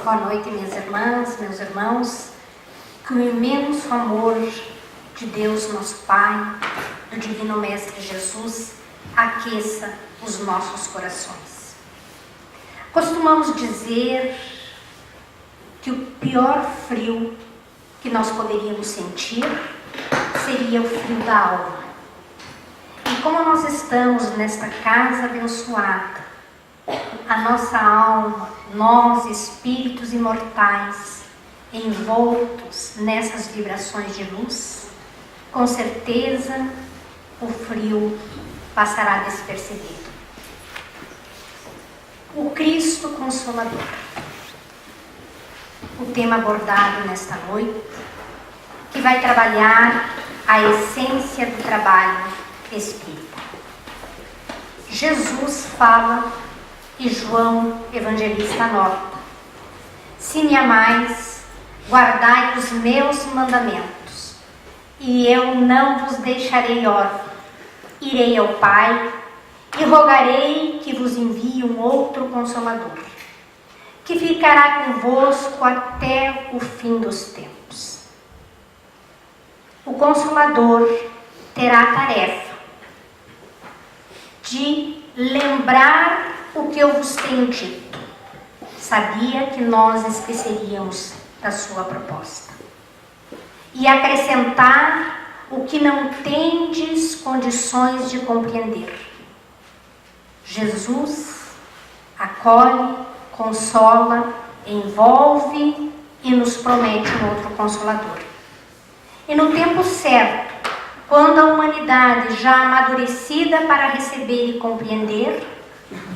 Boa noite, minhas irmãs, meus irmãos. Que o imenso amor de Deus, nosso Pai, do Divino Mestre Jesus, aqueça os nossos corações. Costumamos dizer que o pior frio que nós poderíamos sentir seria o frio da alma. E como nós estamos nesta casa abençoada, a nossa alma, nós, espíritos imortais, envoltos nessas vibrações de luz, com certeza o frio passará despercebido. O Cristo Consolador. O tema abordado nesta noite, que vai trabalhar a essência do trabalho espírita. Jesus fala e João Evangelista anota: se me amais, guardai os meus mandamentos, e eu não vos deixarei órfãos. Irei ao Pai e rogarei que vos envie um outro Consolador, que ficará convosco até o fim dos tempos. O Consolador terá a tarefa de lembrar o que eu vos tenho dito. Sabia que nós esqueceríamos da sua proposta. E acrescentar o que não tendes condições de compreender. Jesus acolhe, consola, envolve e nos promete um outro Consolador. E no tempo certo, quando a humanidade já amadurecida para receber e compreender,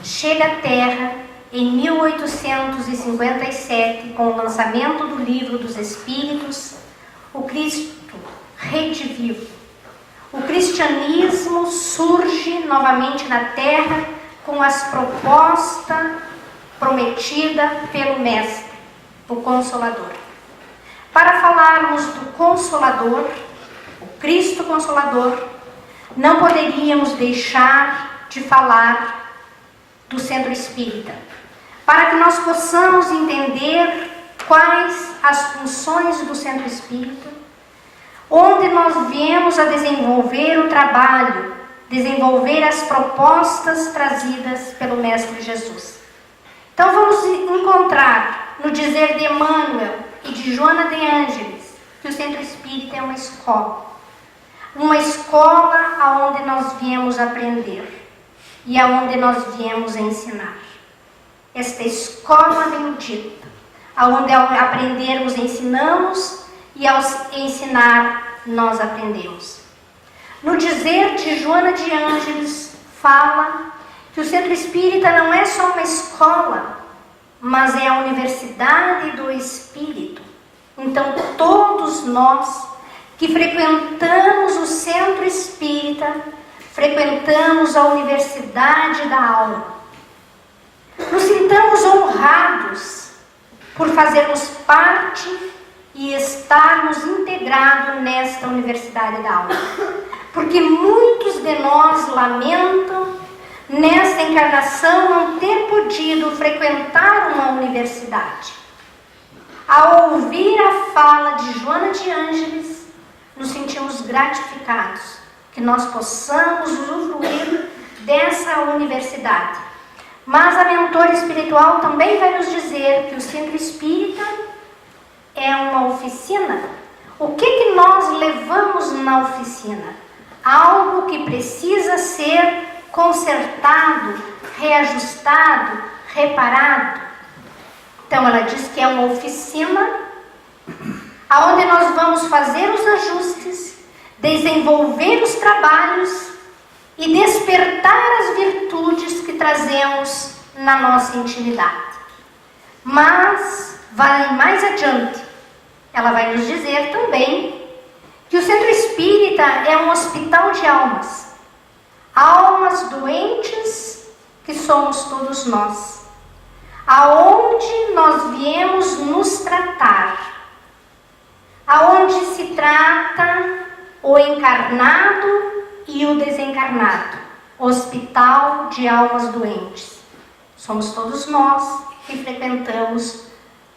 chega à Terra em 1857, com o lançamento do Livro dos Espíritos, o Cristo redivivo. O cristianismo surge novamente na Terra com as propostas prometidas pelo Mestre, o Consolador. Para falarmos do Consolador, o Cristo Consolador, não poderíamos deixar de falar do Centro Espírita, para que nós possamos entender quais as funções do Centro Espírita, onde nós viemos a desenvolver o trabalho, desenvolver as propostas trazidas pelo Mestre Jesus. Então vamos encontrar no dizer de Emmanuel e de Joana de Ângeles que o Centro Espírita é uma escola aonde nós viemos aprender e aonde nós viemos ensinar. Esta escola bendita, aonde ao aprendermos ensinamos e ao ensinar nós aprendemos. No dizer de Joana de Ângeles, fala que o Centro Espírita não é só uma escola, mas é a universidade do Espírito. Então todos nós que frequentamos o Centro Espírita, frequentamos a Universidade da Alma. Nos sintamos honrados por fazermos parte e estarmos integrados nesta Universidade da Alma. Porque muitos de nós lamentam nesta encarnação não ter podido frequentar uma universidade. Ao ouvir a fala de Joana de Ângeles, nos sentimos gratificados que nós possamos usufruir dessa universidade. Mas a mentora espiritual também vai nos dizer que o Centro Espírita é uma oficina. O que nós levamos na oficina? Algo que precisa ser consertado, reajustado, reparado. Então ela diz que é uma oficina aonde nós vamos fazer os ajustes, desenvolver os trabalhos e despertar as virtudes que trazemos na nossa intimidade. Mas, vai mais adiante, ela vai nos dizer também que o Centro Espírita é um hospital de almas. Almas doentes que somos todos nós. Aonde nós viemos nos tratar. Aonde se trata o encarnado e o desencarnado, hospital de almas doentes. Somos todos nós que frequentamos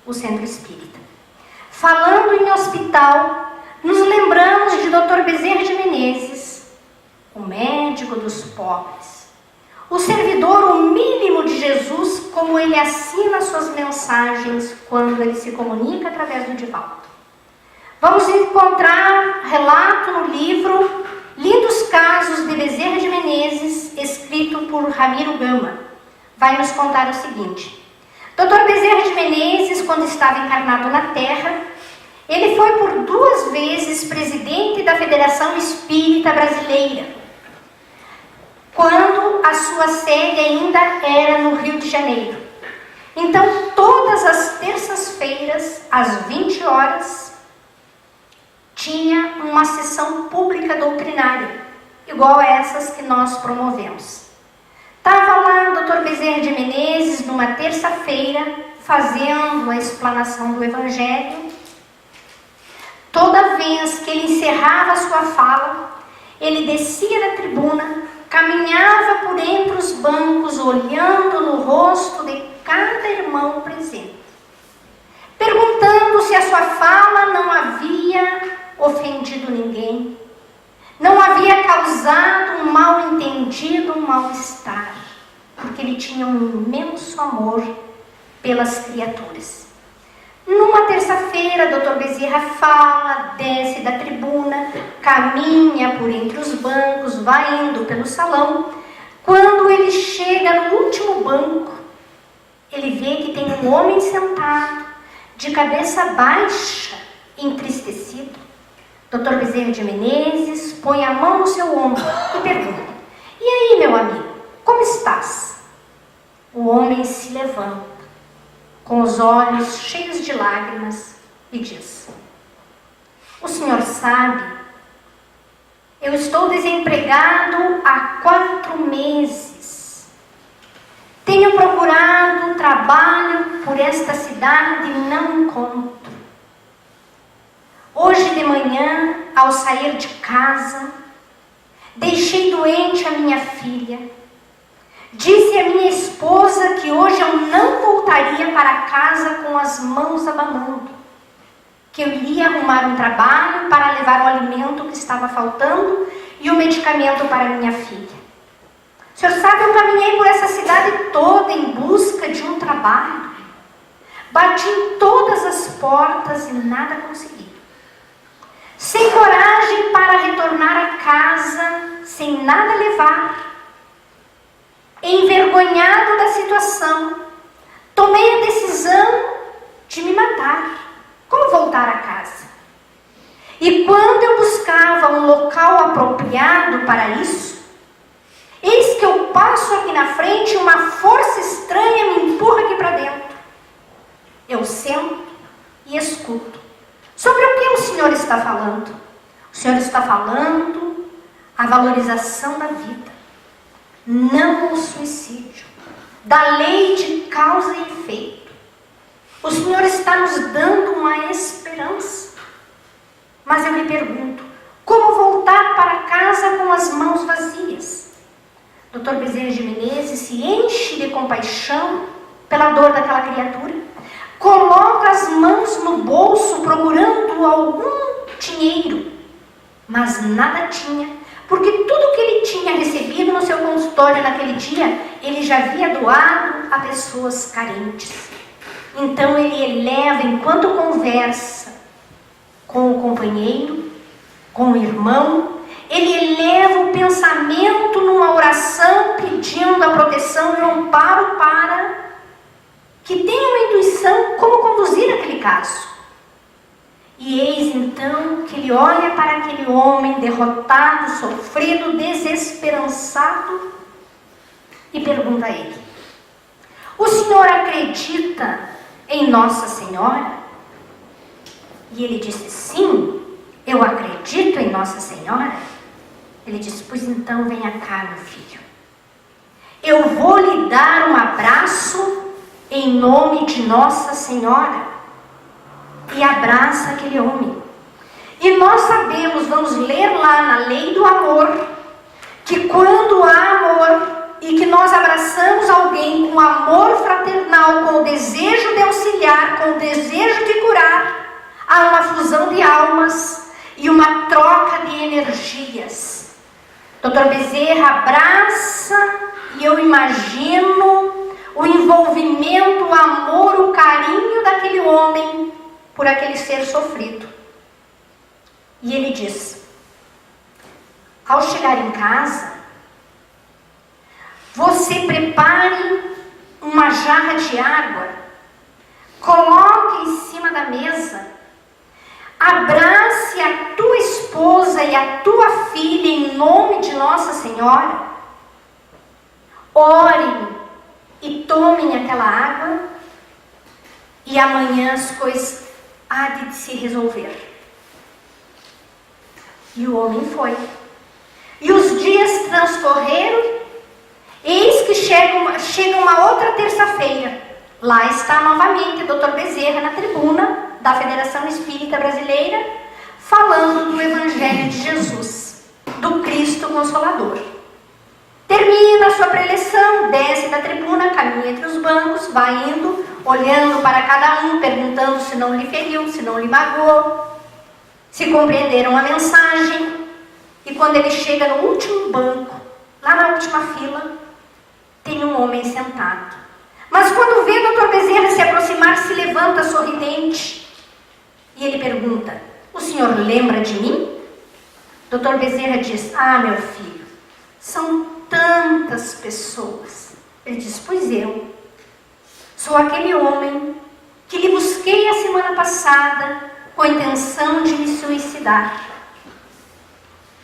o Centro Espírita. Falando em hospital, nos lembramos de Dr. Bezerra de Menezes, o médico dos pobres, o servidor humílimo de Jesus, como ele assina suas mensagens quando ele se comunica através do Divaldo. Vamos encontrar relato no livro Lindos Casos de Bezerra de Menezes, escrito por Ramiro Gama. Vai nos contar o seguinte: Dr. Bezerra de Menezes, quando estava encarnado na Terra, ele foi por 2 vezes presidente da Federação Espírita Brasileira, quando a sua sede ainda era no Rio de Janeiro. Então, todas as terças-feiras, às 20 horas, tinha uma sessão pública doutrinária, igual a essas que nós promovemos. Estava lá o Dr. Bezerra de Menezes, numa terça-feira, fazendo a explanação do Evangelho. Toda vez que ele encerrava a sua fala, ele descia da tribuna, caminhava por entre os bancos, olhando no rosto de cada irmão presente, perguntando se a sua fala não havia ofendido ninguém, não havia causado um mal-entendido, um mal-estar, porque ele tinha um imenso amor pelas criaturas. Numa terça-feira, Dr. Bezerra fala, desce da tribuna, caminha por entre os bancos, vai indo pelo salão. Quando ele chega no último banco, ele vê que tem um homem sentado, de cabeça baixa, entristecido. Dr. Bezerra de Menezes põe a mão no seu ombro e pergunta: "E aí, meu amigo, como estás?" O homem se levanta, com os olhos cheios de lágrimas, e diz: "O senhor sabe, eu estou desempregado há 4 meses. Tenho procurado trabalho por esta cidade e não encontro. Hoje de manhã, ao sair de casa, deixei doente a minha filha. Disse à minha esposa que hoje eu não voltaria para casa com as mãos abanando, que eu iria arrumar um trabalho para levar o alimento que estava faltando e o medicamento para minha filha. O senhor sabe, eu caminhei por essa cidade toda em busca de um trabalho. Bati em todas as portas e nada consegui. Sem coragem para retornar a casa, sem nada levar, envergonhado da situação, tomei a decisão de me matar. Como voltar a casa? E quando eu buscava um local apropriado para isso, eis que eu passo aqui na frente e uma força estranha me empurra aqui para dentro. Eu sento e escuto. Sobre o que o senhor está falando? O senhor está falando a valorização da vida, não o suicídio, da lei de causa e efeito. O senhor está nos dando uma esperança. Mas eu lhe pergunto, como voltar para casa com as mãos vazias? Dr. Bezerra de Menezes se enche de compaixão pela dor daquela criatura, coloca as mãos no bolso procurando algum dinheiro, mas nada tinha, porque tudo que ele tinha recebido no seu consultório naquele dia, ele já havia doado a pessoas carentes. Então ele eleva, enquanto conversa com o companheiro, com o irmão, ele eleva o pensamento numa oração pedindo a proteção e o amparo para que tenha uma intuição como conduzir aquele caso. E eis então que ele olha para aquele homem derrotado, sofrido, desesperançado e pergunta a ele: "O senhor acredita em Nossa Senhora?" E ele disse: "Sim, eu acredito em Nossa Senhora." Ele disse: "Pois então venha cá, meu filho. Eu vou lhe dar um abraço em nome de Nossa Senhora." E abraça aquele homem. E nós sabemos, vamos ler lá na lei do amor, que quando há amor e que nós abraçamos alguém com amor fraternal, com o desejo de auxiliar, com um desejo de curar, há uma fusão de almas e uma troca de energias. Dr. Bezerra abraça e eu imagino o envolvimento, o amor, o carinho daquele homem por aquele ser sofrido. E ele diz: ao chegar em casa, você prepare uma jarra de água, coloque em cima da mesa, abrace a tua esposa e a tua filha em nome de Nossa Senhora, orem e tomem aquela água, e amanhã as coisas há de se resolver. E o homem foi. E os dias transcorreram. Eis que chega uma outra terça-feira. Lá está novamente Dr. Bezerra na tribuna da Federação Espírita Brasileira, falando do Evangelho de Jesus, do Cristo Consolador. Termina a sua preleção, desce da tribuna, caminha entre os bancos, vai indo, olhando para cada um, perguntando se não lhe feriu, se não lhe magoou, se compreenderam a mensagem. E quando ele chega no último banco, lá na última fila, tem um homem sentado. Mas quando vê o Dr. Bezerra se aproximar, se levanta sorridente. E ele pergunta: o senhor lembra de mim? Dr. Bezerra diz: ah, meu filho, são tantas pessoas. Ele diz: pois eu sou aquele homem que lhe busquei a semana passada com a intenção de me suicidar.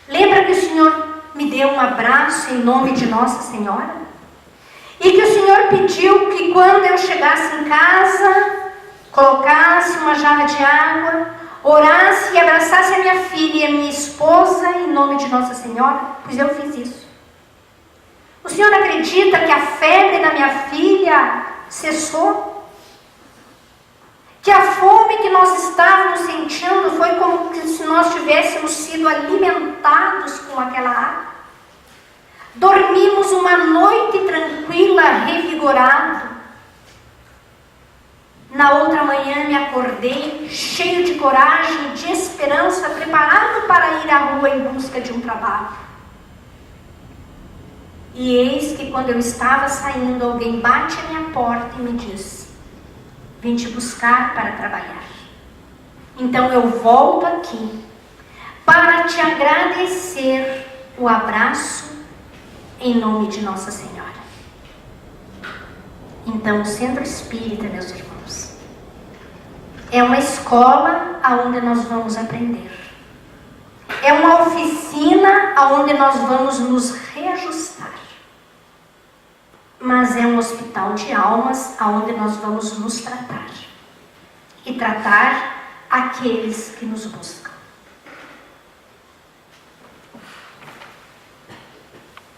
Lembra que o senhor me deu um abraço em nome de Nossa Senhora? E que o senhor pediu que quando eu chegasse em casa, colocasse uma jarra de água, orasse e abraçasse a minha filha e a minha esposa em nome de Nossa Senhora? Pois eu fiz isso. O senhor acredita que a febre da minha filha cessou? Que a fome que nós estávamos sentindo foi como se nós tivéssemos sido alimentados com aquela água? Dormimos uma noite tranquila, revigorado. Na outra manhã me acordei cheio de coragem, de esperança, preparado para ir à rua em busca de um trabalho. E eis que quando eu estava saindo, alguém bate à minha porta e me diz: vim te buscar para trabalhar. Então eu volto aqui para te agradecer o abraço em nome de Nossa Senhora. Então, o Centro Espírita, meus irmãos, é uma escola onde nós vamos aprender. É uma oficina onde nós vamos nos reajustar. Mas é um hospital de almas onde nós vamos nos tratar. E tratar aqueles que nos buscam.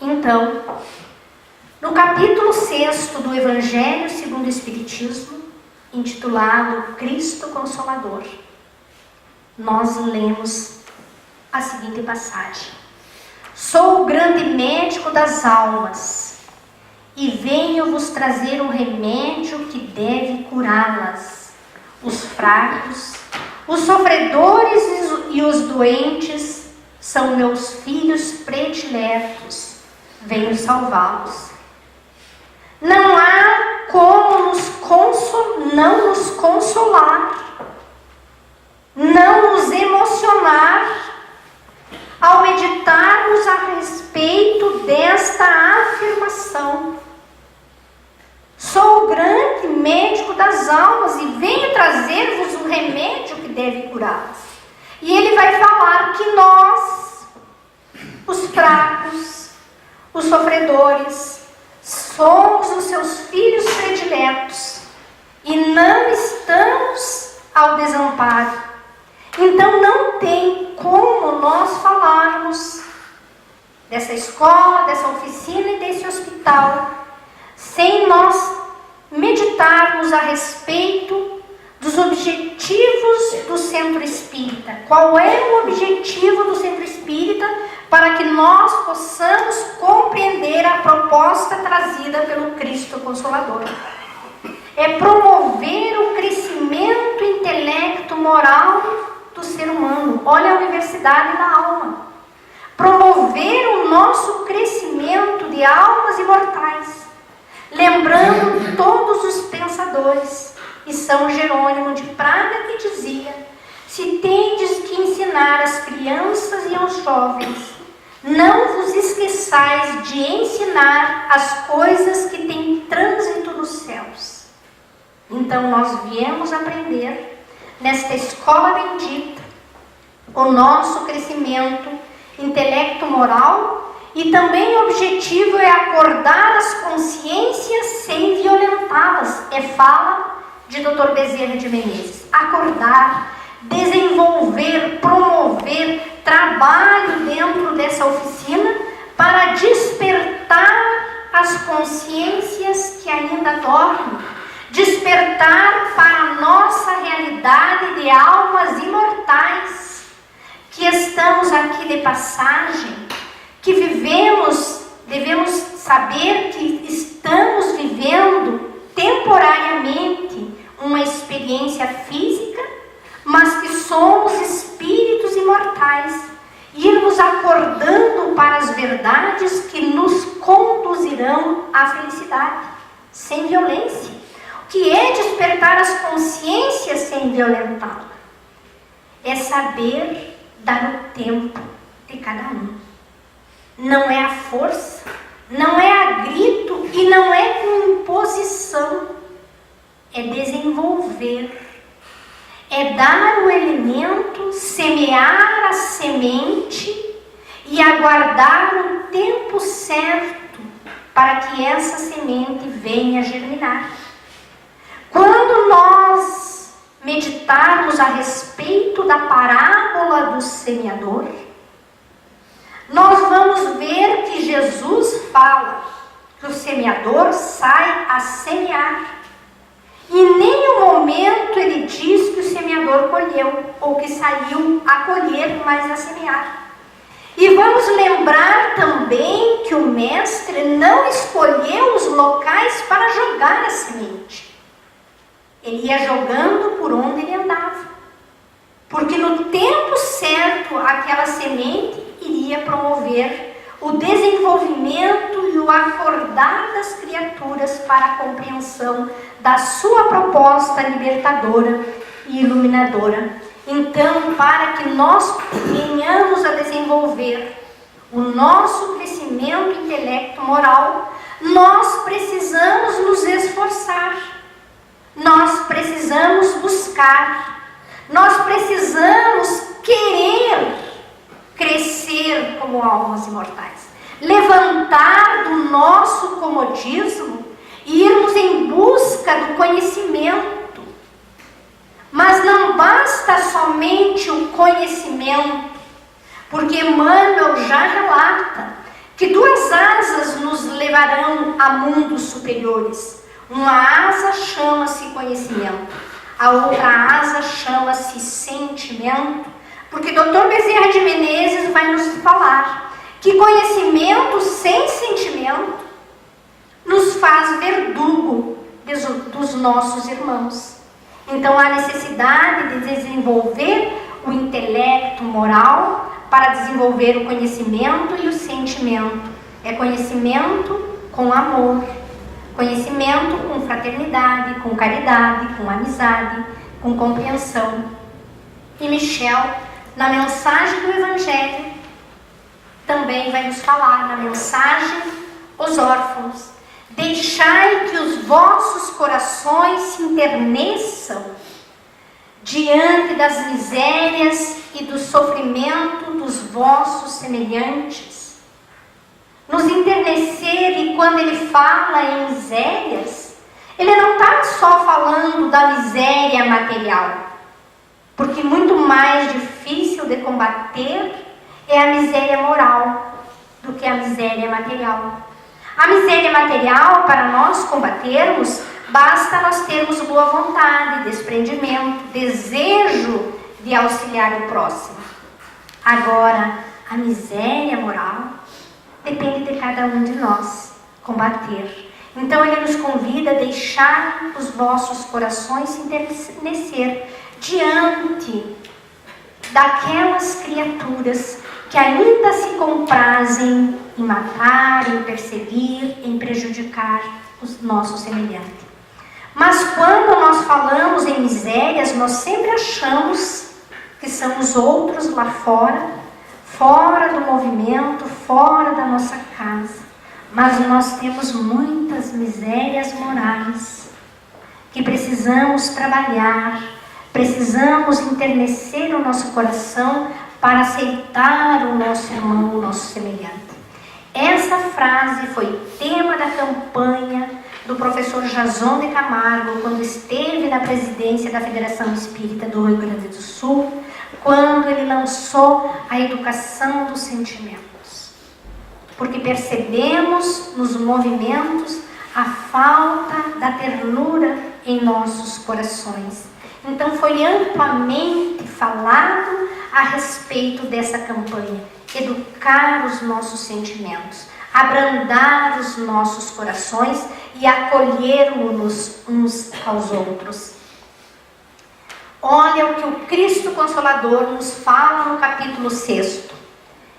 Então, no capítulo 6 do Evangelho segundo o Espiritismo, intitulado Cristo Consolador, nós lemos a seguinte passagem: sou o grande médico das almas e venho vos trazer um remédio que deve curá-las. Os fracos, os sofredores e os doentes são meus filhos prediletos. Venho salvá-los. Não há como não nos consolar, não nos emocionar ao meditarmos a respeito desta afirmação. Sou o grande médico das almas e venho trazer-vos um remédio que deve curá-las. E ele vai falar que nós, os fracos, os sofredores, somos os seus filhos prediletos e não estamos ao desamparo. Então não tem como nós falarmos dessa escola, dessa oficina e desse hospital sem nós meditarmos a respeito dos objetivos do Centro Espírita. Qual é o objetivo do Centro Espírita para que nós possamos compreender a proposta trazida pelo Cristo Consolador? É promover o crescimento felicidade da alma, promover o nosso crescimento de almas imortais, lembrando todos os pensadores, e São Jerônimo de Praga que dizia: se tendes que ensinar às crianças e aos jovens, não vos esqueçais de ensinar as coisas que têm trânsito nos céus. Então nós viemos aprender nesta escola bendita o nosso crescimento intelecto-moral, e também o objetivo é acordar as consciências sem violentá-las. É fala de Dr. Bezerra de Menezes. Acordar, desenvolver, promover trabalho dentro dessa oficina para despertar as consciências que ainda dormem, despertar para a nossa realidade de almas imortais, que estamos aqui de passagem, que devemos saber que estamos vivendo temporariamente uma experiência física, mas que somos espíritos imortais, irmos acordando para as verdades que nos conduzirão à felicidade, sem violência. O que é despertar as consciências sem violentá-la? É saber dar o tempo de cada um. Não é a força, não é a grito e não é com imposição. É desenvolver. É dar o elemento, semear a semente e aguardar o tempo certo para que essa semente venha germinar. Quando nós meditarmos a respeito da parábola do semeador, nós vamos ver que Jesus fala que o semeador sai a semear. E em nenhum momento ele diz que o semeador colheu, ou que saiu a colher, mas a semear. E vamos lembrar também que o mestre não escolheu os locais para jogar a semente. Ele ia jogando por onde ele andava. Porque no tempo certo, aquela semente iria promover o desenvolvimento e o acordar das criaturas para a compreensão da sua proposta libertadora e iluminadora. Então, para que nós venhamos a desenvolver o nosso crescimento intelecto-moral, nós precisamos nos esforçar, nós precisamos buscar, nós precisamos querer crescer como almas imortais, levantar do nosso comodismo e irmos em busca do conhecimento. Mas não basta somente o conhecimento, porque Emmanuel já relata que 2 asas nos levarão a mundos superiores. Uma asa chama-se conhecimento, a outra asa chama-se sentimento, porque Dr. Bezerra de Menezes vai nos falar que conhecimento sem sentimento nos faz verdugo dos nossos irmãos. Então há necessidade de desenvolver o intelecto moral para desenvolver o conhecimento e o sentimento. É conhecimento com amor, conhecimento com fraternidade, com caridade, com amizade, com compreensão. E Michel, na mensagem do Evangelho, também vai nos falar, na mensagem aos órfãos: deixai que os vossos corações se enterneçam diante das misérias e do sofrimento dos vossos semelhantes. Nos enternecer, e quando ele fala em misérias, ele não está só falando da miséria material, porque muito mais difícil de combater é a miséria moral do que a miséria material. A miséria material, para nós combatermos, basta nós termos boa vontade, desprendimento, desejo de auxiliar o próximo. Agora, a miséria moral depende de cada um de nós combater. Então ele nos convida a deixar os vossos corações se enternecer diante daquelas criaturas que ainda se comprazem em matar, em perseguir, em prejudicar o nosso semelhante. Mas quando nós falamos em misérias, nós sempre achamos que são os outros lá fora, fora do movimento, fora da nossa casa. Mas nós temos muitas misérias morais que precisamos trabalhar, precisamos enternecer o nosso coração para aceitar o nosso irmão, o nosso semelhante. Essa frase foi tema da campanha do professor Jason de Camargo, quando esteve na presidência da Federação Espírita do Rio Grande do Sul, quando ele lançou a educação dos sentimentos. Porque percebemos nos movimentos a falta da ternura em nossos corações. Então foi amplamente falado a respeito dessa campanha. Educar os nossos sentimentos, abrandar os nossos corações e acolhermos-nos uns aos outros. Olha o que o Cristo Consolador nos fala no capítulo 6.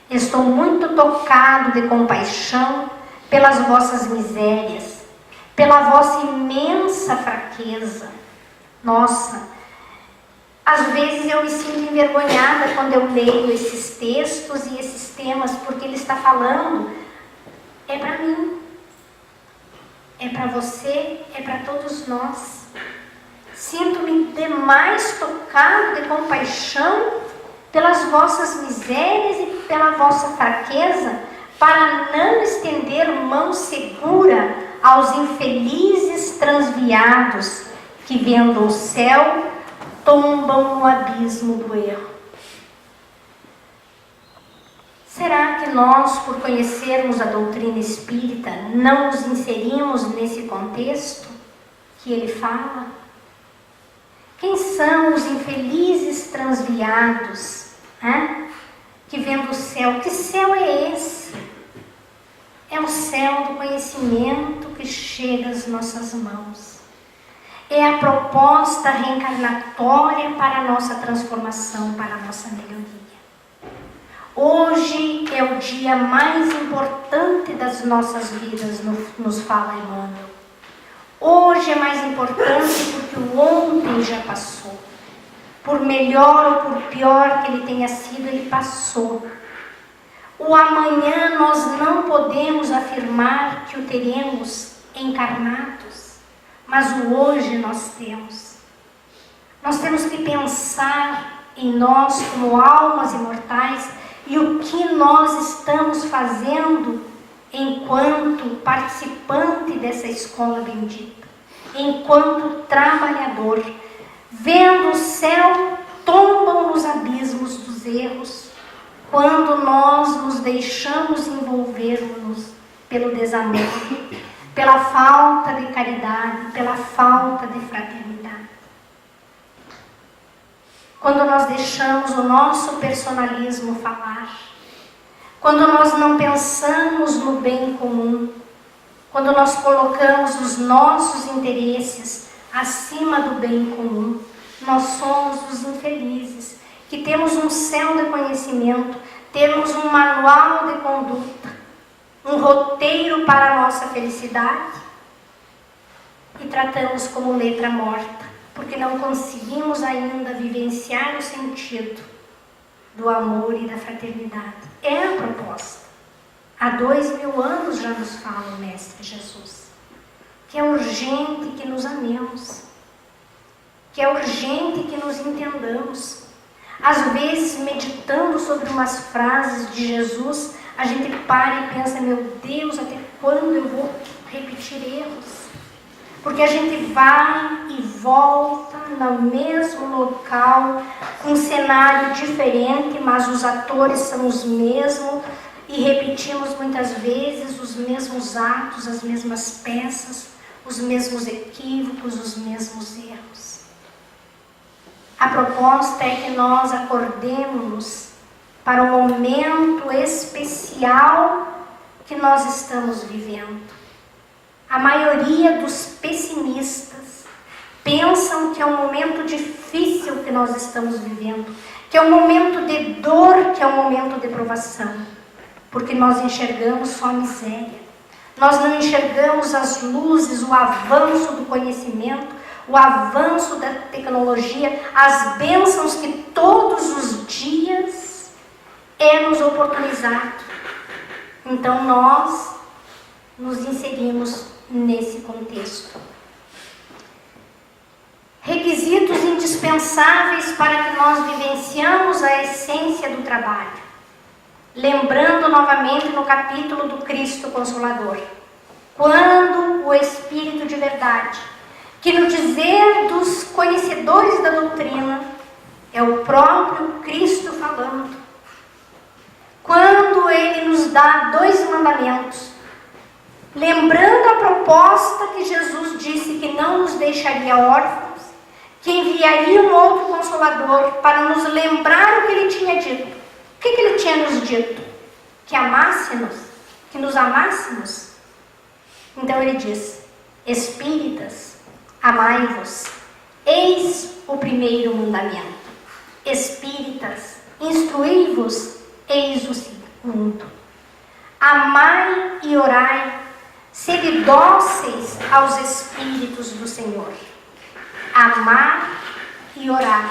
Estou muito tocado de compaixão pelas vossas misérias, pela vossa imensa fraqueza. Nossa, às vezes eu me sinto envergonhada quando eu leio esses textos e esses temas, porque ele está falando, é para mim, é para você, é para todos nós. Sinto-me demais tocado de compaixão pelas vossas misérias e pela vossa fraqueza, para não estender mão segura aos infelizes transviados que, vendo o céu, tombam no abismo do erro. Será que nós, por conhecermos a doutrina espírita, não nos inserimos nesse contexto que ele fala? Quem são os infelizes transviados, que vendo o céu? Que céu é esse? É o céu do conhecimento que chega às nossas mãos. É a proposta reencarnatória para a nossa transformação, para a nossa melhoria. Hoje é o dia mais importante das nossas vidas, nos fala Emmanuel. Hoje é mais importante porque o ontem já passou. Por melhor ou por pior que ele tenha sido, ele passou. O amanhã nós não podemos afirmar que o teremos encarnados, mas o hoje nós temos. Nós temos que pensar em nós como almas imortais e o que nós estamos fazendo enquanto participante dessa escola bendita, enquanto trabalhador. Vendo o céu, tombam nos abismos dos erros, quando nós nos deixamos envolver-nos pelo desamor, pela falta de caridade, pela falta de fraternidade. Quando nós deixamos o nosso personalismo falar, quando nós não pensamos no bem comum, quando nós colocamos os nossos interesses acima do bem comum, nós somos os infelizes, que temos um céu de conhecimento, temos um manual de conduta, um roteiro para a nossa felicidade e tratamos como letra morta, porque não conseguimos ainda vivenciar o sentido do amor e da fraternidade. É a proposta. Há 2000 anos já nos fala o Mestre Jesus, que é urgente que nos amemos, que é urgente que nos entendamos. Às vezes, meditando sobre umas frases de Jesus, a gente para e pensa, meu Deus, até quando eu vou repetir erros? Porque a gente vai e volta no mesmo local, com um cenário diferente, mas os atores são os mesmos, e repetimos muitas vezes os mesmos atos, as mesmas peças, os mesmos equívocos, os mesmos erros. A proposta é que nós acordemos para o momento especial que nós estamos vivendo. A maioria dos pessimistas pensam que é um momento difícil que que nós estamos vivendo, que é um momento de dor, que é um momento de provação, porque nós enxergamos só a miséria. Nós não enxergamos as luzes, o avanço do conhecimento, o avanço da tecnologia, as bênçãos que todos os dias é nos oportunizado. Então nós nos inserimos nesse contexto. Requisitos indispensáveis para que nós vivenciamos a essência do trabalho. Lembrando novamente no capítulo do Cristo Consolador, quando o Espírito de verdade, que no dizer dos conhecedores da doutrina, é o próprio Cristo falando, quando Ele nos dá 2 mandamentos, lembrando a proposta que Jesus disse que não nos deixaria órfãos, que enviaria um outro Consolador para nos lembrar o que Ele tinha dito. O que Ele tinha nos dito? Que amássemos, que nos amássemos. Então Ele diz: Espíritas, amai-vos. Eis o primeiro mandamento. Espíritas, instruí-vos. Eis o segundo. Amai e orai, sede dóceis aos Espíritos do Senhor. Amar e orar.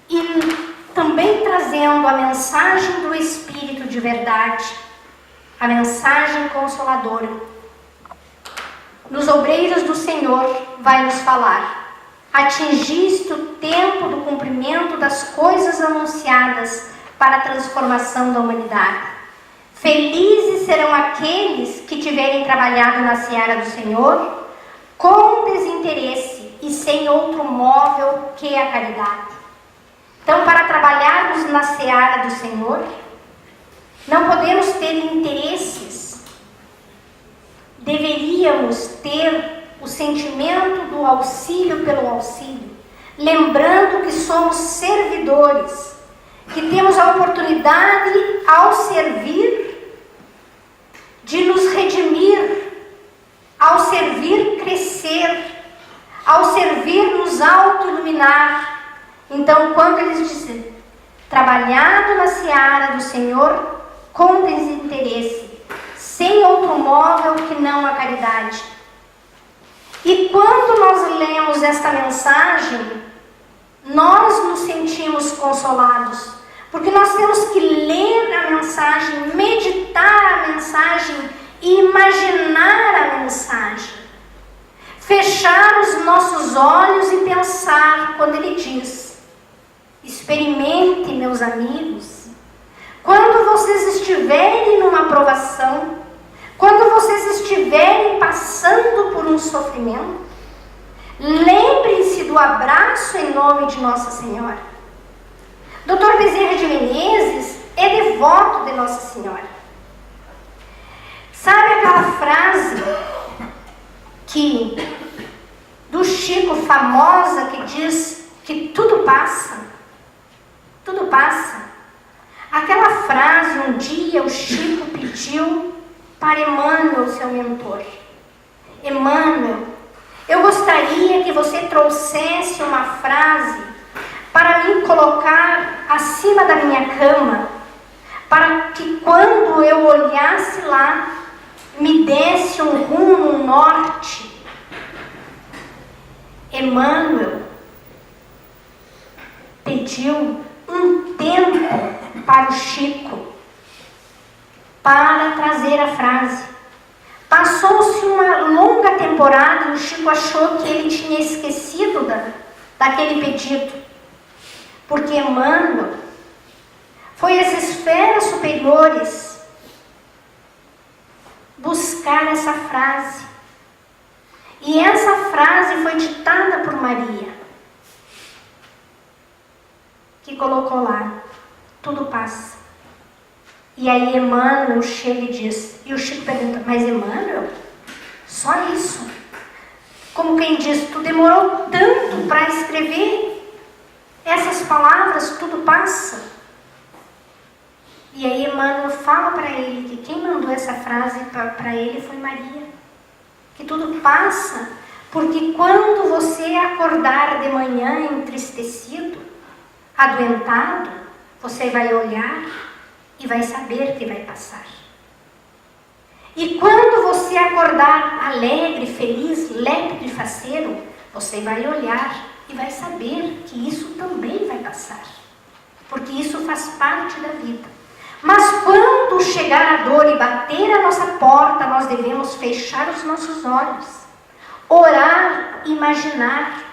E também trazendo a mensagem do Espírito de verdade, a mensagem consoladora. Nos obreiros do Senhor vai nos falar: atingiste o tempo do cumprimento das coisas anunciadas para a transformação da humanidade. Felizes serão aqueles que tiverem trabalhado na seara do Senhor com desinteresse e sem outro móvel que a caridade. Então, para trabalharmos na seara do Senhor, não podemos ter interesses. Deveríamos ter o sentimento do auxílio pelo auxílio, lembrando que somos servidores, que temos a oportunidade, ao servir, de nos redimir, ao servir, crescer, ao servir, nos auto-iluminar. Então, quando eles dizem, trabalhado na seara do Senhor com desinteresse, sem outro móvel que não a caridade. E quando nós lemos esta mensagem, nós nos sentimos consolados, porque nós temos que ler a mensagem, meditar a mensagem e imaginar a mensagem. Fechar os nossos olhos e pensar quando ele diz: experimente, meus amigos, quando vocês estiverem numa provação, quando vocês estiverem passando por um sofrimento, lembrem-se do abraço em nome de Nossa Senhora. Dr. Bezerra de Menezes é devoto de Nossa Senhora. Sabe aquela frase do Chico famosa que diz que tudo passa? Tudo passa. Aquela frase, um dia o Chico pediu para Emmanuel, seu mentor: Emmanuel, eu gostaria que você trouxesse uma frase para me colocar acima da minha cama, para que quando eu olhasse lá, me desse um rumo, um norte. Emmanuel pediu um tempo para o Chico para trazer a frase. Passou-se uma longa temporada e o Chico achou que ele tinha esquecido daquele pedido, porque Emmanuel foi às esferas superiores buscar essa frase. E essa frase foi ditada por Maria, que colocou lá: tudo passa. E aí Emmanuel chega e diz, e o Chico pergunta: mas Emmanuel, só isso? Como quem diz, tu demorou tanto para escrever essas palavras, tudo passa? E aí Emmanuel fala para ele que quem mandou essa frase para ele foi Maria. Que tudo passa Porque quando você acordar de manhã entristecido, adoentado, você vai olhar e vai saber que vai passar. E quando você acordar alegre, feliz, lépido e faceiro, você vai olhar e vai saber que isso também vai passar. Porque isso faz parte da vida. Mas quando chegar a dor e bater a nossa porta, nós devemos fechar os nossos olhos, orar, imaginar.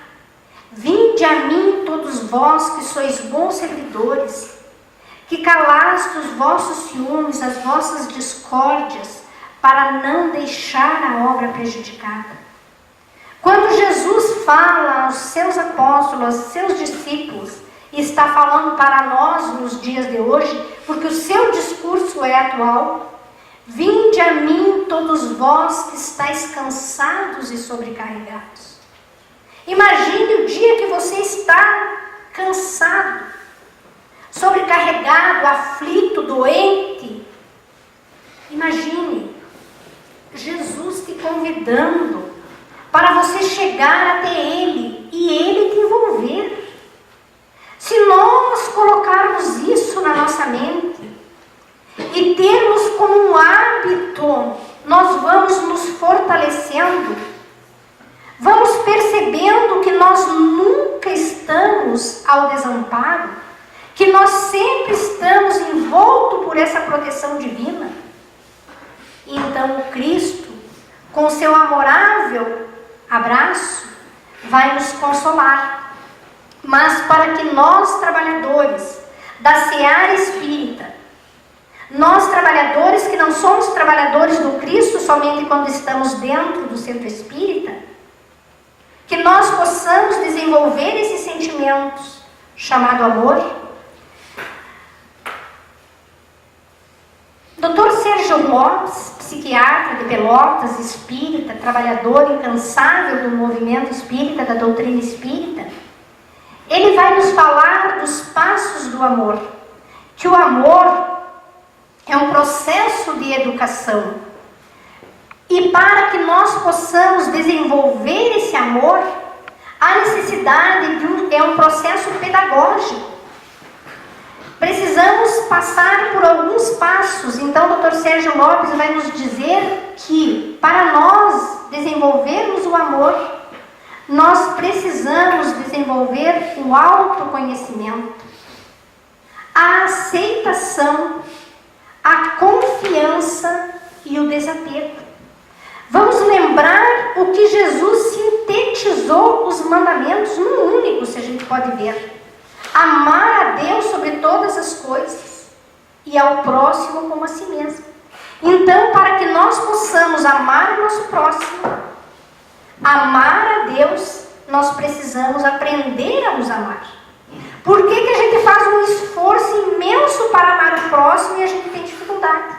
Vinde a mim todos vós que sois bons servidores, que calaste os vossos ciúmes, as vossas discórdias, para não deixar a obra prejudicada. Quando Jesus fala aos seus apóstolos, aos seus discípulos, e está falando para nós nos dias de hoje, porque o seu discurso é atual, vinde a mim todos vós que estáis cansados e sobrecarregados. Imagine o dia que você está cansado, sobrecarregado, aflito, doente. Imagine Jesus te convidando para você chegar até Ele e Ele te envolver. Se nós colocarmos isso na nossa mente e termos como um hábito, nós vamos nos fortalecendo, vamos percebendo que nós nunca estamos ao desamparo, que nós sempre estamos envoltos por essa proteção divina. Então o Cristo, com seu amorável abraço, vai nos consolar. Mas para que nós, trabalhadores da seara espírita, nós trabalhadores que não somos trabalhadores do Cristo somente quando estamos dentro do centro espírita, que nós possamos desenvolver esses sentimentos chamado amor. Dr. Sérgio Lopes, psiquiatra de Pelotas, espírita, trabalhador incansável do movimento espírita, da doutrina espírita, ele vai nos falar dos passos do amor, que o amor é um processo de educação. E para que nós possamos desenvolver esse amor, a necessidade é um processo pedagógico. Precisamos passar por alguns passos. Então o Dr. Sérgio Lopes vai nos dizer que para nós desenvolvermos o amor, nós precisamos desenvolver o autoconhecimento, a aceitação, a confiança e o desapego. Vamos lembrar o que Jesus sintetizou os mandamentos num único, se a gente pode ver. Amar a Deus sobre todas as coisas e ao próximo como a si mesmo. Então, para que nós possamos amar o nosso próximo, amar a Deus, nós precisamos aprender a nos amar. Por que a gente faz um esforço imenso para amar o próximo e a gente tem dificuldade?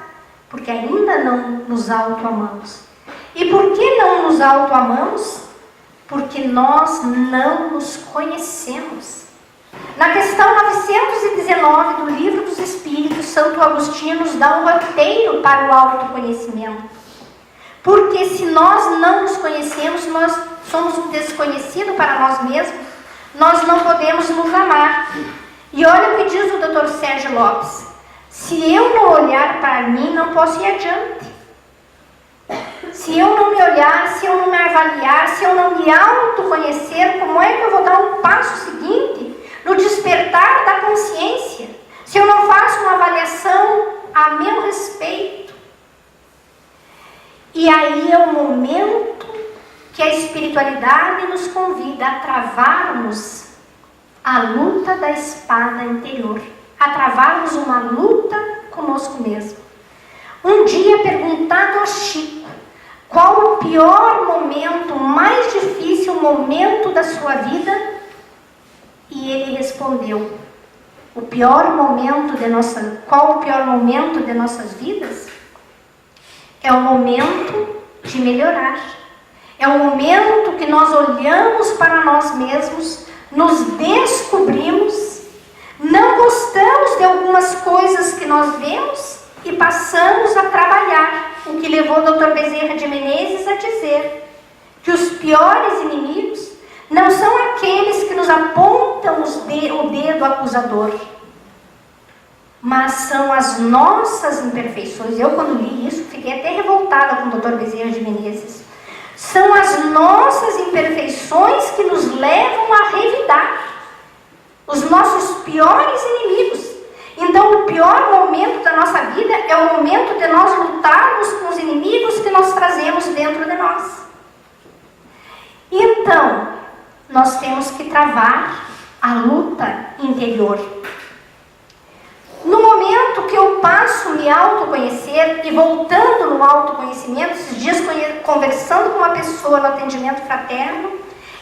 Porque ainda não nos auto-amamos. E por que não nos auto-amamos? Porque nós não nos conhecemos. Na questão 919 do Livro dos Espíritos, Santo Agostinho nos dá um roteiro para o autoconhecimento. Porque se nós não nos conhecemos, nós somos um desconhecido para nós mesmos, nós não podemos nos amar. E olha o que diz o Dr. Sérgio Lopes: se eu não olhar para mim, não posso ir adiante. Se eu não me olhar, se eu não me avaliar, se eu não me autoconhecer, como é que eu vou dar um passo seguinte no despertar da consciência? Se eu não faço uma avaliação a meu respeito. E aí é o momento que a espiritualidade nos convida a travarmos a luta da espada interior, a travarmos uma luta conosco mesmo. Um dia, perguntado a Chico qual o pior momento, o mais difícil momento da sua vida, e ele respondeu: qual o pior momento de nossas vidas? É o momento de melhorar. É o momento que nós olhamos para nós mesmos, nos descobrimos, não gostamos de algumas coisas que nós vemos e passamos a trabalhar. O que levou o Dr. Bezerra de Menezes a dizer que os piores inimigos não são aqueles que nos apontam o dedo acusador, mas são as nossas imperfeições. Eu, quando li isso, fiquei até revoltada com o Dr. Bezerra de Menezes. São as nossas imperfeições que nos levam a revidar, os nossos piores inimigos. Então, o pior momento da nossa vida é o momento de nós lutarmos com os inimigos que nós trazemos dentro de nós. Então, nós temos que travar a luta interior. No momento que eu passo a me autoconhecer, e voltando no autoconhecimento, esses dias conversando com uma pessoa no atendimento fraterno,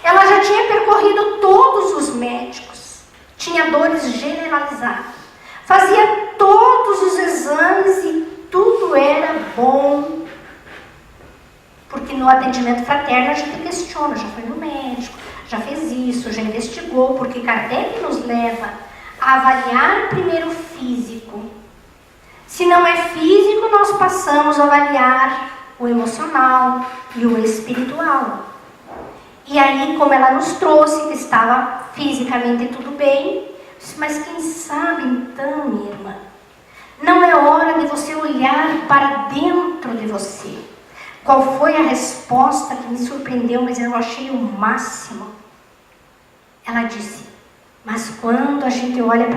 ela já tinha percorrido todos os médicos, tinha dores generalizadas, fazia todos os exames e tudo era bom. Porque no atendimento fraterno a gente questiona, já foi no médico, já fez isso, já investigou, porque Kardec nos leva a avaliar primeiro o físico. Se não é físico, nós passamos a avaliar o emocional e o espiritual. E aí, como ela nos trouxe que estava fisicamente tudo bem, mas quem sabe então, minha irmã, não é hora de você olhar para dentro de você. Qual foi a resposta que me surpreendeu, mas eu achei o máximo? Ela disse: mas quando a gente olha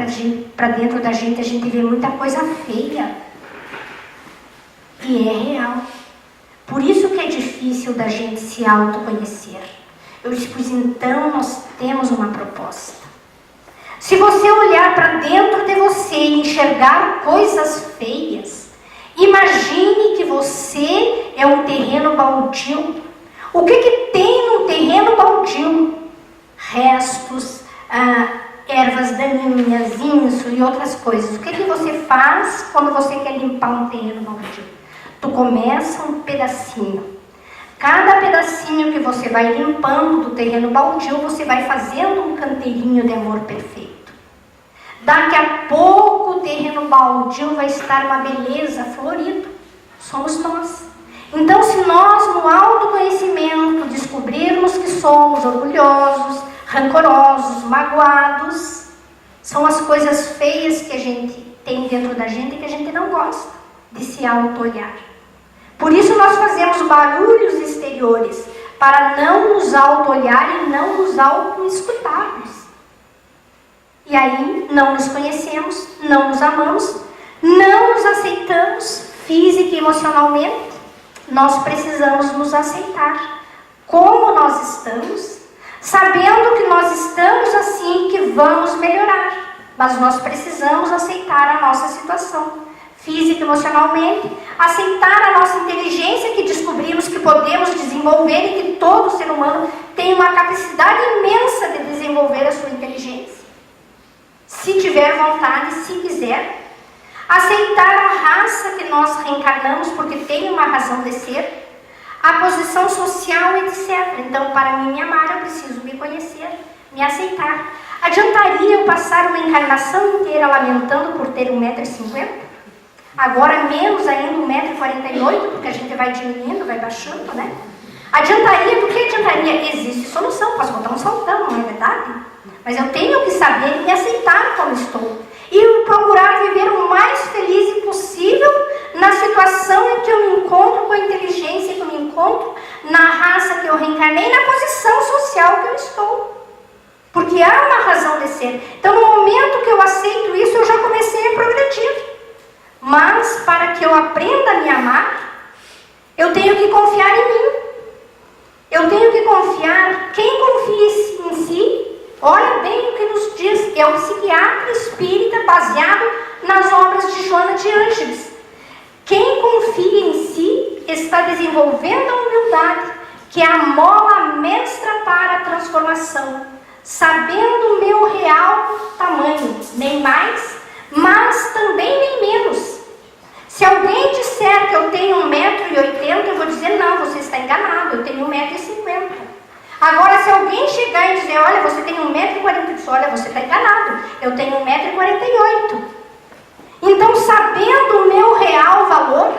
para dentro da gente, a gente vê muita coisa feia. E é real. Por isso que é difícil da gente se autoconhecer. Eu disse: pois então nós temos uma proposta. Se você olhar para dentro de você e enxergar coisas feias, imagine que você é um terreno baldio. O que tem num terreno baldio? Restos, ervas daninhas, inso e outras coisas. O que você faz quando você quer limpar um terreno baldio? Tu começa um pedacinho. Cada pedacinho que você vai limpando do terreno baldio, você vai fazendo um canteirinho de amor perfeito. Daqui a pouco o terreno baldio vai estar uma beleza, florido. Somos nós. Então, se nós no autoconhecimento descobrirmos que somos orgulhosos, rancorosos, magoados, são as coisas feias que a gente tem dentro da gente que a gente não gosta de se auto-olhar. Por isso nós fazemos barulhos exteriores, para não nos auto-olhar e não nos auto-escutarmos. E aí não nos conhecemos, não nos amamos, não nos aceitamos física e emocionalmente. Nós precisamos nos aceitar como nós estamos, sabendo que nós estamos assim, que vamos melhorar. Mas nós precisamos aceitar a nossa situação física e emocionalmente, aceitar a nossa inteligência que descobrimos que podemos desenvolver e que todo ser humano tem uma capacidade imensa de desenvolver a sua inteligência. Se tiver vontade, se quiser. Aceitar a raça que nós reencarnamos, porque tem uma razão de ser, a posição social, etc. Então, para me amar, eu preciso me conhecer, me aceitar. Adiantaria eu passar uma encarnação inteira lamentando por ter 1,50 m? Agora menos ainda 1,48 m, porque a gente vai diminuindo, vai baixando, né? Adiantaria? Por que adiantaria? Existe solução, posso botar um saltão, não é verdade? Mas eu tenho que saber me aceitar como estou. E procurar viver o mais feliz possível na situação em que eu me encontro, com a inteligência que eu me encontro, na raça que eu reencarnei, na posição social que eu estou. Porque há uma razão de ser. Então, no momento que eu aceito isso, eu já comecei a progredir. Mas, para que eu aprenda a me amar, eu tenho que confiar em mim. Eu tenho que confiar. Quem confia em si, olha bem o que nos diz, é o psiquiatra espírita baseado nas obras de Joana de Ângeles. Quem confia em si está desenvolvendo a humildade, que é a mola mestra para a transformação, sabendo o meu real tamanho, nem mais, mas também nem menos. Se alguém disser que eu tenho 1,80 m, eu vou dizer: não, você está enganado, eu tenho 1,50 m. Agora, se alguém chegar e dizer: olha, você tem 1,40 m, olha, você está enganado, eu tenho 1,48 m. Então, sabendo o meu real valor,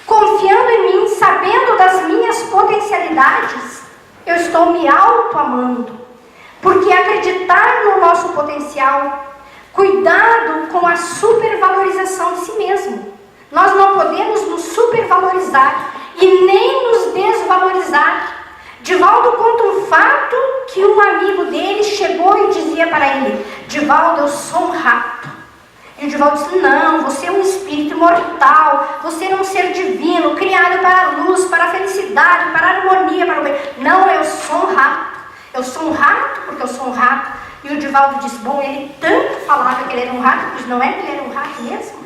confiando em mim, sabendo das minhas potencialidades, eu estou me auto-amando. Porque acreditar no nosso potencial, cuidado com a supervalorização de si mesmo. Nós não podemos nos supervalorizar e nem nos desvalorizar. Divaldo conta um fato que um amigo dele chegou e dizia para ele: Divaldo, eu sou um rato. E o Divaldo disse: não, você é um espírito imortal, você é um ser divino, criado para a luz, para a felicidade, para a harmonia, para o bem. Não, eu sou um rato. Eu sou um rato porque eu sou um rato. E o Divaldo disse: bom, ele tanto falava que ele era um rato, mas não é que ele era um rato mesmo?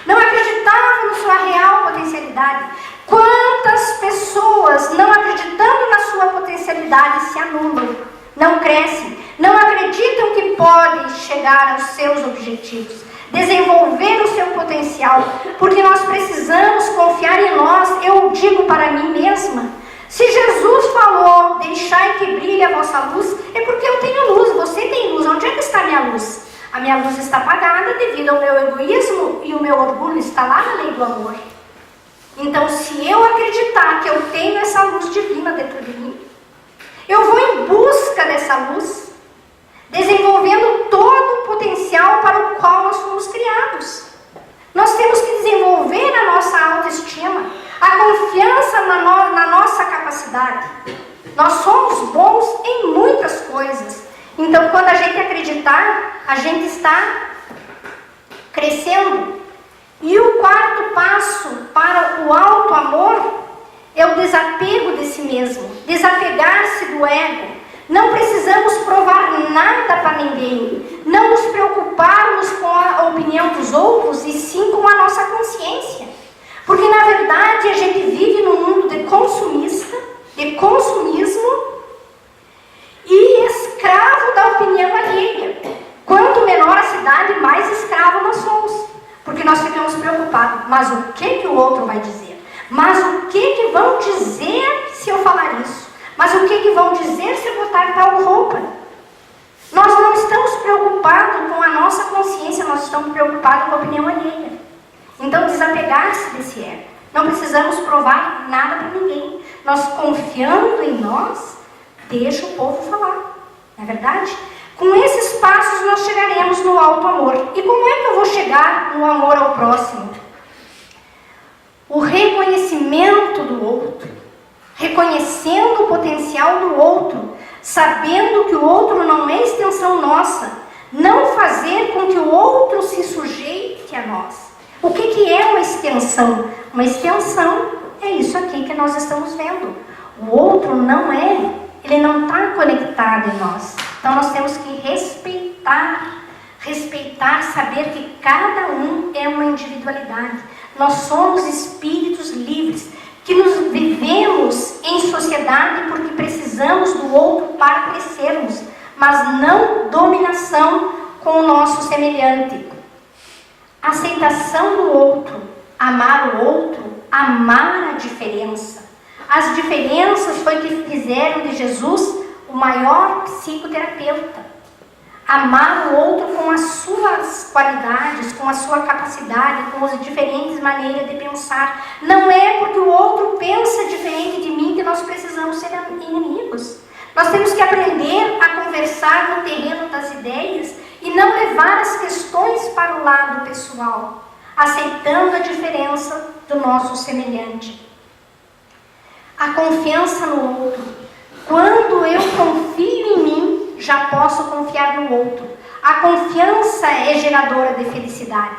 Não acreditava na sua real potencialidade. Quantas pessoas, não acreditando na sua potencialidade, se anulam, não crescem, não acreditam que podem chegar aos seus objetivos, desenvolver o seu potencial, porque nós precisamos confiar em nós. Eu digo para mim mesma, se Jesus falou, deixai que brilhe a vossa luz, é porque eu tenho luz, você tem luz. Onde é que está a minha luz? A minha luz está apagada devido ao meu egoísmo e o meu orgulho está lá na lei do amor. Então, se eu acreditar que eu tenho essa luz divina dentro de mim, eu vou em busca dessa luz, desenvolvendo todo o potencial para o qual nós fomos criados. Nós temos que desenvolver a nossa autoestima, a confiança na nossa capacidade. Nós somos bons em muitas coisas. Então, quando a gente acreditar, a gente está crescendo. E o quarto passo para o auto-amor é o desapego de si mesmo, desapegar-se do ego. Não precisamos provar nada para ninguém, não nos preocuparmos com a opinião dos outros e sim com a nossa consciência. Porque na verdade a gente vive num mundo de consumismo e escravo da opinião alheia. Quanto menor a cidade, mais escravo nós somos. Porque nós ficamos preocupados, mas o que o outro vai dizer? Mas o que vão dizer se eu falar isso? Mas o que vão dizer se eu botar tal roupa? Nós não estamos preocupados com a nossa consciência, nós estamos preocupados com a opinião alheia. Então, desapegar-se desse ego. Não precisamos provar nada para ninguém. Nós, confiando em nós, deixa o povo falar. Não é verdade? Com esses passos nós chegaremos no alto amor. E como é que eu vou chegar no amor ao próximo? O reconhecimento do outro, reconhecendo o potencial do outro, sabendo que o outro não é extensão nossa, não fazer com que o outro se sujeite a nós. O que é uma extensão? Uma extensão é isso aqui que nós estamos vendo. O outro não é, ele não está conectado em nós. Então nós temos que respeitar, saber que cada um é uma individualidade. Nós somos espíritos livres, que nos vivemos em sociedade porque precisamos do outro para crescermos, mas não dominação com o nosso semelhante. Aceitação do outro, amar o outro, amar a diferença. As diferenças foi que fizeram de Jesus o maior psicoterapeuta. Amar o outro com as suas qualidades, com a sua capacidade, com as diferentes maneiras de pensar. Não é porque o outro pensa diferente de mim que nós precisamos ser inimigos. Nós temos que aprender a conversar no terreno das ideias e não levar as questões para o lado pessoal, aceitando a diferença do nosso semelhante. A confiança no outro. Quando eu confio em mim, já posso confiar no outro. A confiança é geradora de felicidade.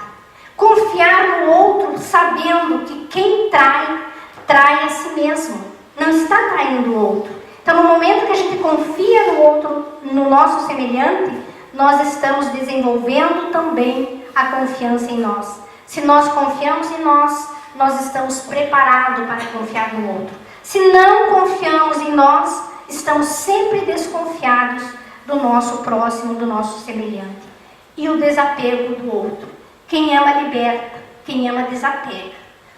Confiar no outro sabendo que quem trai, trai a si mesmo. Não está traindo o outro. Então, no momento que a gente confia no outro, no nosso semelhante, nós estamos desenvolvendo também a confiança em nós. Se nós confiamos em nós, nós estamos preparados para confiar no outro. Se não confiamos em nós, estamos sempre desconfiados do nosso próximo, do nosso semelhante. E o desapego do outro. Quem ama liberta, quem ama desapega.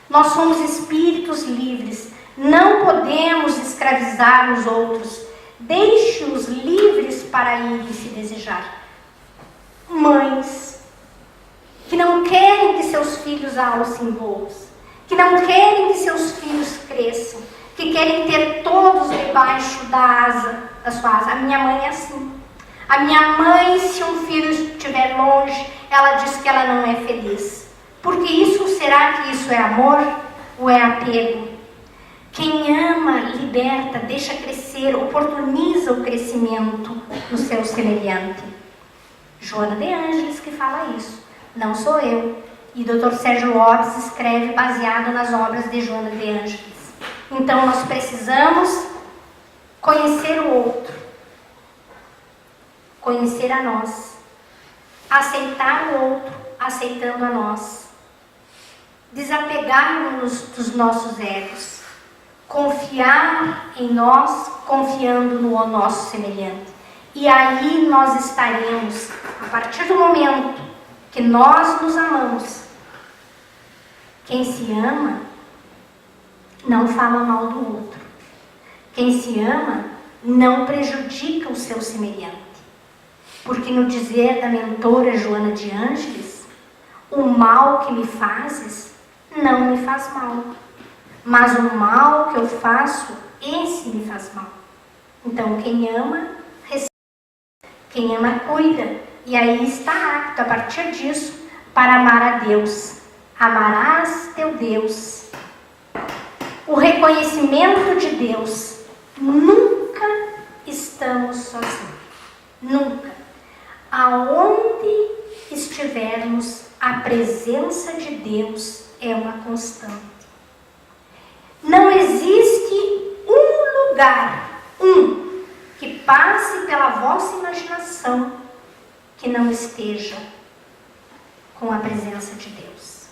Nós somos espíritos livres, não podemos escravizar os outros. Deixe-os livres para ir se desejar. Mães que não querem que seus filhos alcem voos, que não querem que seus filhos cresçam, que querem ter todos debaixo da sua asa. A minha mãe é assim. A minha mãe, se um filho estiver longe, ela diz que ela não é feliz. Porque isso, será que isso é amor ou é apego? Quem ama, liberta, deixa crescer, oportuniza o crescimento no seu semelhante. Joana de Ângeles que fala isso, não sou eu. E Dr. Sérgio Lopes escreve baseado nas obras de Joana de Ângeles. Então nós precisamos conhecer o outro, conhecer a nós, aceitar o outro, aceitando a nós, desapegar-nos dos nossos egos, confiar em nós, confiando no nosso semelhante. E aí nós estaremos, a partir do momento que nós nos amamos, quem se ama não fala mal do outro. Quem se ama não prejudica o seu semelhante. Porque no dizer da mentora Joana de Ângeles, o mal que me fazes não me faz mal, mas o mal que eu faço, esse me faz mal. Então quem ama, recebe. Quem ama, cuida. E aí está apto, a partir disso, para amar a Deus. Amarás teu Deus. O reconhecimento de Deus. Nunca estamos sozinhos. Nunca. Aonde estivermos, a presença de Deus é uma constante. Não existe um lugar, que passe pela vossa imaginação que não esteja com a presença de Deus.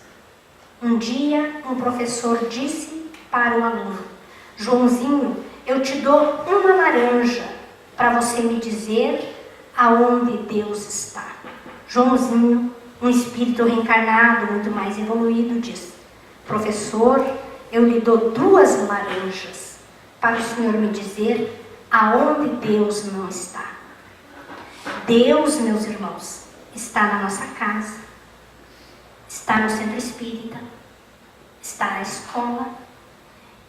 Um dia, um professor disse para um aluno: Joãozinho, eu te dou uma laranja para você me dizer aonde Deus está. Joãozinho, um espírito reencarnado, muito mais evoluído, disse: professor, eu lhe dou 2 laranjas para o senhor me dizer aonde Deus não está. Deus, meus irmãos, está na nossa casa, está no centro espírita, está na escola,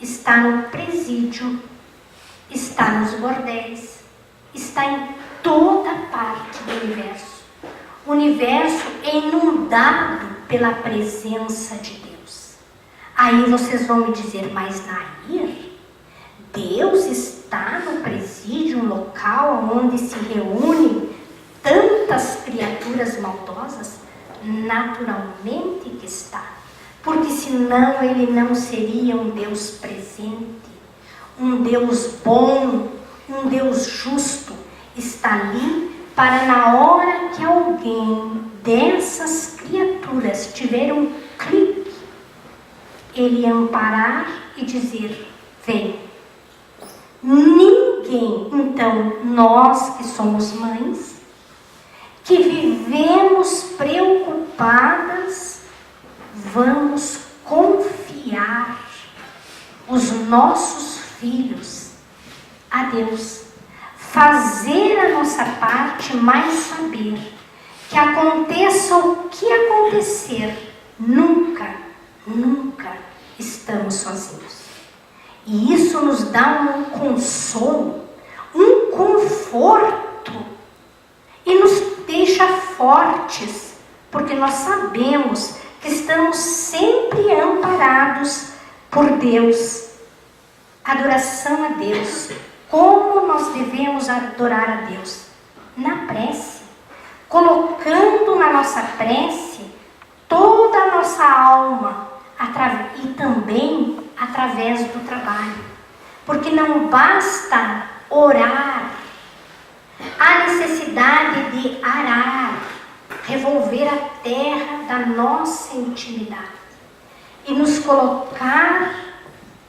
está no presídio, está nos bordéis, está em toda parte do universo. O universo é inundado pela presença de Deus. Aí vocês vão me dizer: mas Nair, Deus está no presídio, um local onde se reúnem tantas criaturas maldosas? Naturalmente que está, porque senão ele não seria um Deus presente, um Deus bom, um Deus justo. Está ali para, na hora que alguém dessas criaturas tiver um clique, ele amparar e dizer: vem. Ninguém, então nós que somos mães, que vivemos preocupadas, vamos confiar os nossos filhos a Deus. Fazer a nossa parte, mas saber que aconteça o que acontecer, nunca estamos sozinhos. E isso nos dá um consolo, um conforto, e nos deixa fortes, porque nós sabemos que estamos sempre amparados por Deus. Adoração a Deus. Como nós devemos adorar a Deus? Na prece, colocando na nossa prece toda a nossa alma, e também através do trabalho. Porque não basta orar, há necessidade de arar, revolver a terra da nossa intimidade e nos colocar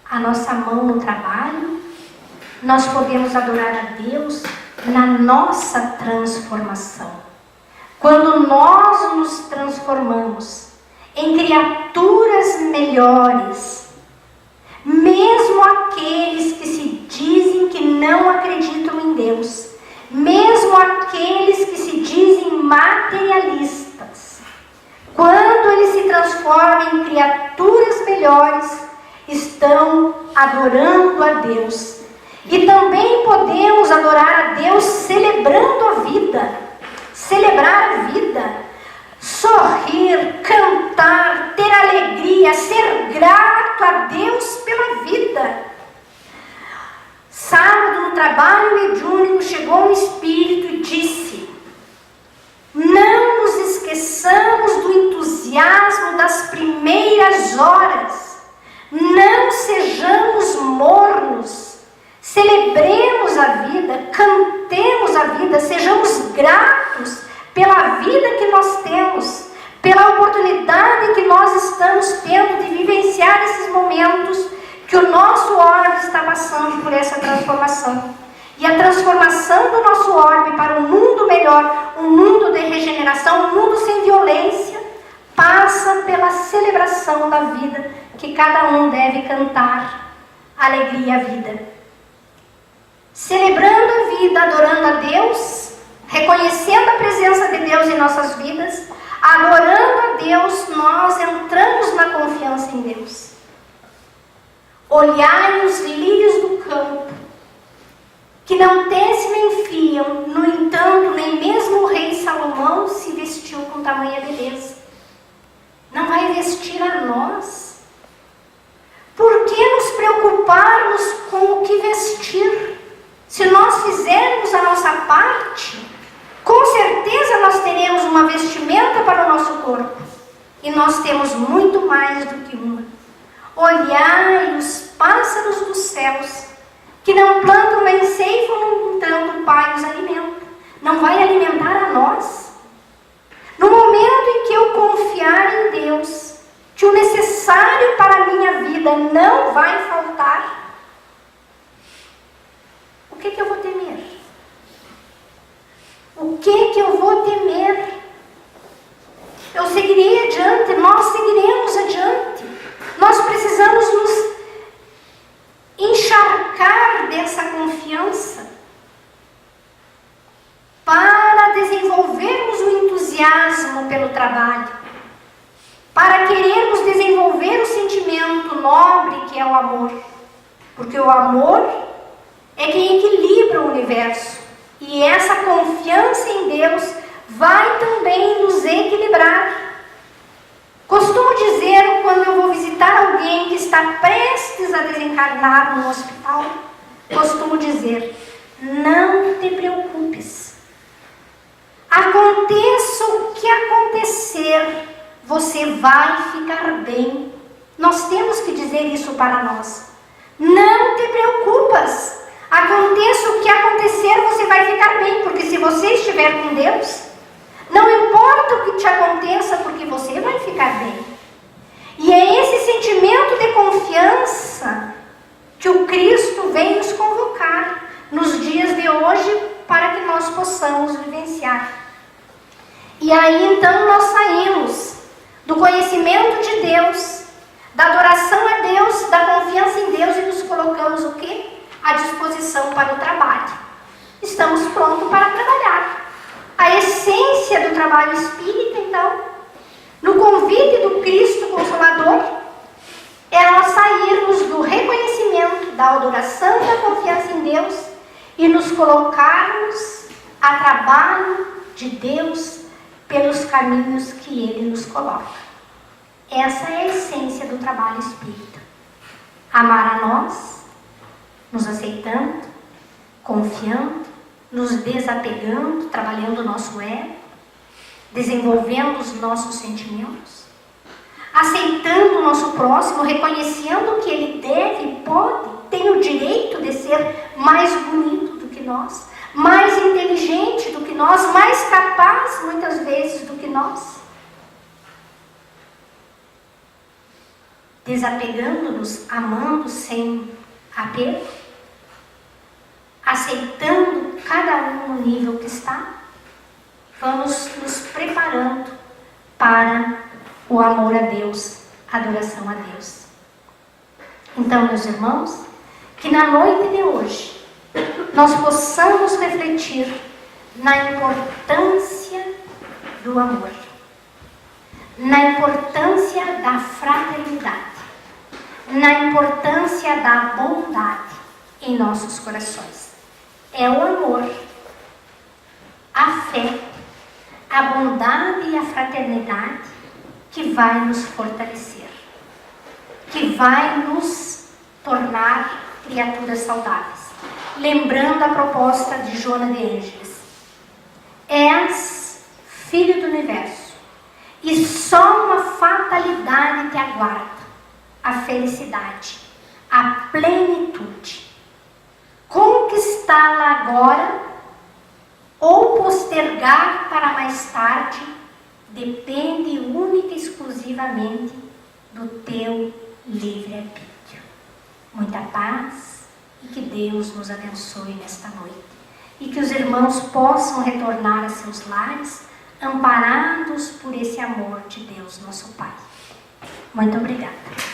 a nossa mão no trabalho. Nós podemos adorar a Deus na nossa transformação. Quando nós nos transformamos em criaturas melhores, mesmo aqueles que se dizem que não acreditam em Deus, mesmo aqueles que se dizem materialistas, quando eles se transformam em criaturas melhores, estão adorando a Deus. E também podemos adorar a Deus celebrando a vida. Celebrar a vida. Sorrir, cantar, ter alegria, ser grato a Deus pela vida. Sábado, no trabalho mediúnico, chegou um espírito e disse: não nos esqueçamos do entusiasmo das primeiras horas. Não sejamos mornos. Celebremos a vida, cantemos a vida, sejamos gratos pela vida que nós temos, pela oportunidade que nós estamos tendo de vivenciar esses momentos que o nosso orbe está passando por essa transformação. E a transformação do nosso orbe para um mundo melhor, um mundo de regeneração, um mundo sem violência, passa pela celebração da vida, que cada um deve cantar, alegria à vida. Celebrando a vida, adorando a Deus, reconhecendo a presença de Deus em nossas vidas, adorando a Deus, nós entramos na confiança em Deus. Olhai os lírios do campo, que não tecem nem fiam, no entanto, nem mesmo o rei Salomão se vestiu com tamanha beleza. Não vai vestir a nós? Por que nos preocuparmos com o que vestir? Se nós fizermos a nossa parte, com certeza nós teremos uma vestimenta para o nosso corpo. E nós temos muito mais do que uma. Olhai os pássaros dos céus, que não plantam nem ceifam, no entanto o Pai os alimenta. Não vai alimentar a nós? No momento em que eu confiar em Deus, que o necessário para a minha vida não vai faltar, o que eu vou temer? O que eu vou temer? Eu seguirei adiante, nós seguiremos adiante. Nós precisamos nos encharcar dessa confiança para desenvolvermos o entusiasmo pelo trabalho, para querermos desenvolver o sentimento nobre que é o amor, porque o amor é quem equilibra o universo, e essa confiança em Deus vai também nos equilibrar. Costumo dizer, quando eu vou visitar alguém que está prestes a desencarnar no hospital, costumo dizer: não te preocupes. Aconteça o que acontecer, você vai ficar bem. Nós temos que dizer isso para nós. Não te preocupas. Aconteça o que acontecer, você vai ficar bem, porque se você estiver com Deus, não importa o que te aconteça, porque você vai ficar bem. E é esse sentimento de confiança que o Cristo vem nos convocar nos dias de hoje para que nós possamos vivenciar. E aí então nós saímos do conhecimento de Deus, da adoração a Deus, da confiança em Deus e nos colocamos o quê? À disposição para o trabalho. Estamos prontos para trabalhar. A essência do trabalho espírita, então, no convite do Cristo Consolador, é nós sairmos do reconhecimento, da adoração e da confiança em Deus e nos colocarmos a trabalho de Deus pelos caminhos que Ele nos coloca. Essa é a essência do trabalho espírita. Amar a nós, nos aceitando, confiando, nos desapegando, trabalhando o nosso ego, desenvolvendo os nossos sentimentos, aceitando o nosso próximo, reconhecendo que ele deve, pode, tem o direito de ser mais bonito do que nós, mais inteligente do que nós, mais capaz, muitas vezes, do que nós. Desapegando-nos, amando sem apego, aceitando cada um no nível que está, vamos nos preparando para o amor a Deus, a adoração a Deus. Então, meus irmãos, que na noite de hoje nós possamos refletir na importância do amor, na importância da fraternidade, na importância da bondade em nossos corações. É o amor, a fé, a bondade e a fraternidade que vai nos fortalecer, que vai nos tornar criaturas saudáveis. Lembrando a proposta de Joana de Ângeles: és filho do universo e só uma fatalidade te aguarda, a felicidade, a plenitude. Conquistá-la agora ou postergar para mais tarde depende única e exclusivamente do teu livre-arbítrio. Muita paz e que Deus nos abençoe nesta noite. E que os irmãos possam retornar a seus lares amparados por esse amor de Deus, nosso Pai. Muito obrigada.